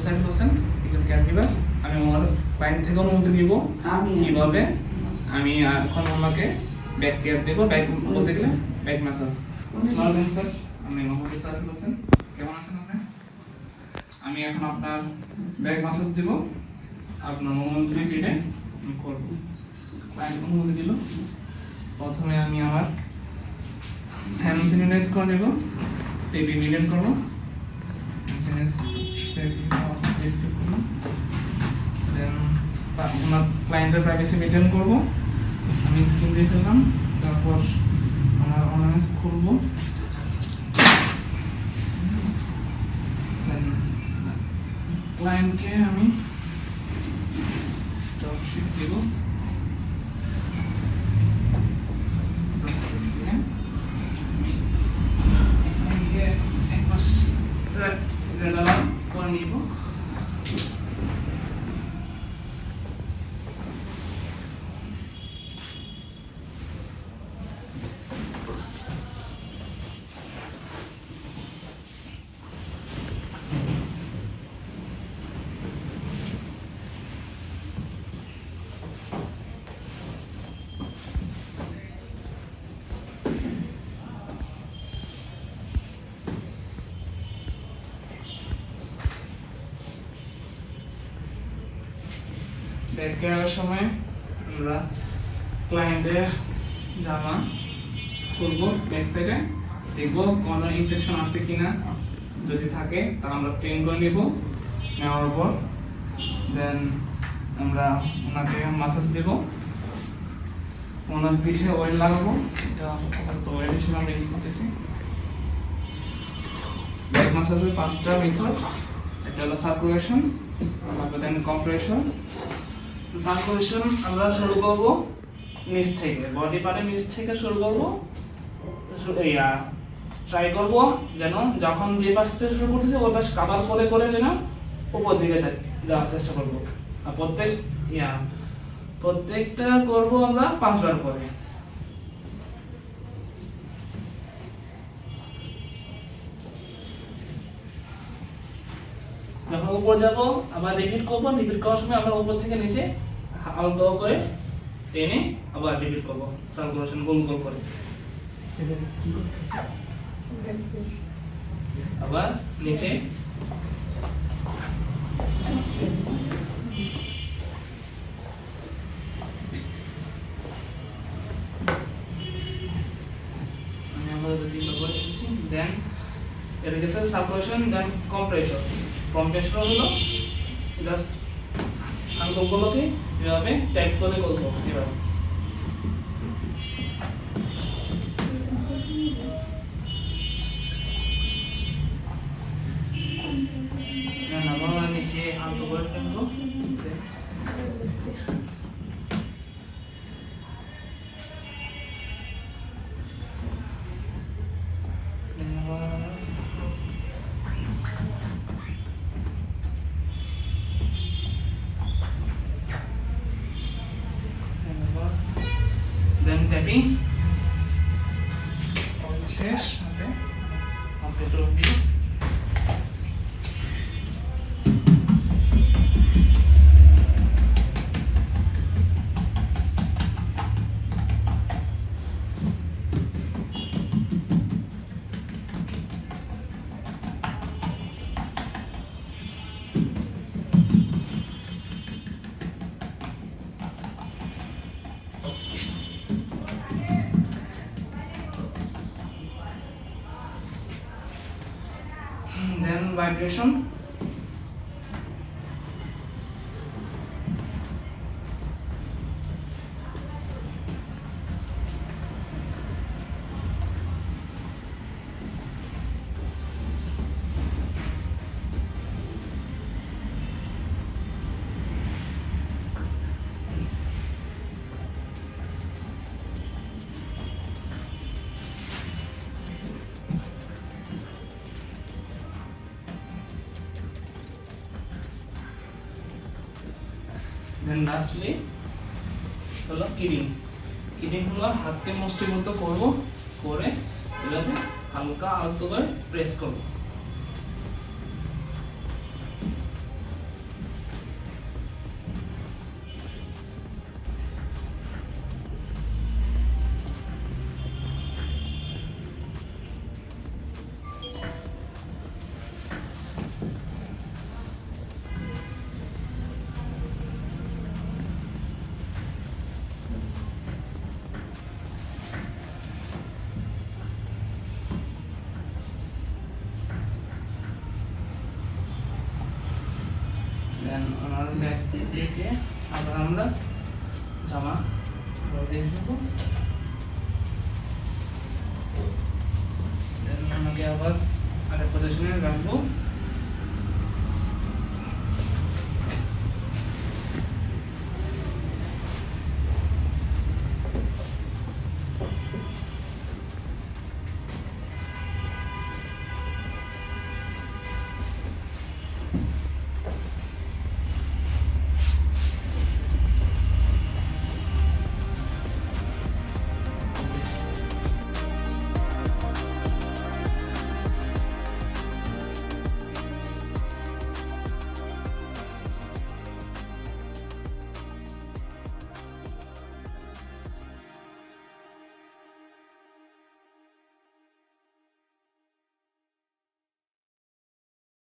Side Hossain এখানে character. আমি আমার ক্লায়েন্ট থেকে অনুমতি নিব কিভাবে আমি এখন ওনাকে ব্যাক কেয়ার দেব, ব্যাক বলতে গেলে ব্যাক ম্যাসাজ। আসসালামু আলাইকুম স্যার, আমি মোহাম্মদ সাইফুল হোসেন, কেমন আছেন আপনি? আমি এখন আপনার ব্যাক ম্যাসাজ দেব, আপনার মোমন্ত্রী পিঠে আমি করব। ক্লায়েন্ট অনুমতি দিল। প্রথমে আমি আমার হ্যান্ড স্যানিটাইজ করে নেব, বেবি মিডিয়াম করব, দেন আমার ক্লায়েন্টের প্রাইভেসি মেনটেন করব। আমি স্ক্রিন দিয়ে ফেললাম, তারপর আমার অনলাইন খুলব, ক্লায়েন্টকে আমি ড্রপশিপ দেব। করে নিব। ব্যাক কেয়ারের সময় আমরা ক্লায়েন্টের জামা খুলবো, ব্যাক সাইডে দেখবো কোনো ইনফেকশন আছে কিনা, যদি থাকে তা আমরা ক্লিন করে নেব। নেওয়ার পর দেন আমরা ওনাকে মাসাজ দেব, ওনার পিঠে অয়েল লাগাবো। এটা তো অয়েল হিসেবে আমরা ইউজ করতেছি। ব্যাক মাসাজের 5টা মেথড, একটা হলো সার্কুলেশন, তারপর দেন কম্প্রেশন। সার্কুলেশন আমরা শুরু করব নিচ থেকে, বডি পার্টের নিচ থেকে শুরু করব। ট্রাই করব যেন যখন যে পাশ থেকে শুরু করতেছে ওই পাশ কাভার করে করে যেন উপর দিকে যাওয়ার চেষ্টা করব। আর প্রত্যেকটা করব আমরা 5 বার করে। যখন উপর যাব আবার রিপিট করব, রিপিট করার সময় আমরা উপর থেকে নিচে আলতো করে টেনে আবার রিপিট করব, সার্কুলেশন গোল গোল করে। আবার নিচে আমি আমরা যদি করে দিচ্ছি। দেন এটা গেছে সার্কুলেশন। দেন কম্প্রেশন। কম্প্রেশন হলো জাস্ট আঙ্গুলগুলোকে এভাবে ট্যাপ করে করবো, এভাবে। আবার নিচে আলতো করে টানবো। দেন ট্যাপিং শেষ, হাতে কমপ্লিট হয়ে গেল। Then vibration. দেন লাস্টলি হলো কিডিং। কিডিং হলো হাতকে মুষ্টিবদ্ধ করব, করে এভাবে হালকা আলতো করে প্রেস করব। দেন ওনার ব্যাগ থেকে আবার আমরা জামা দিয়ে দেবো। দেন ওনাকে আবার আরেক পজিশনে রাখবো।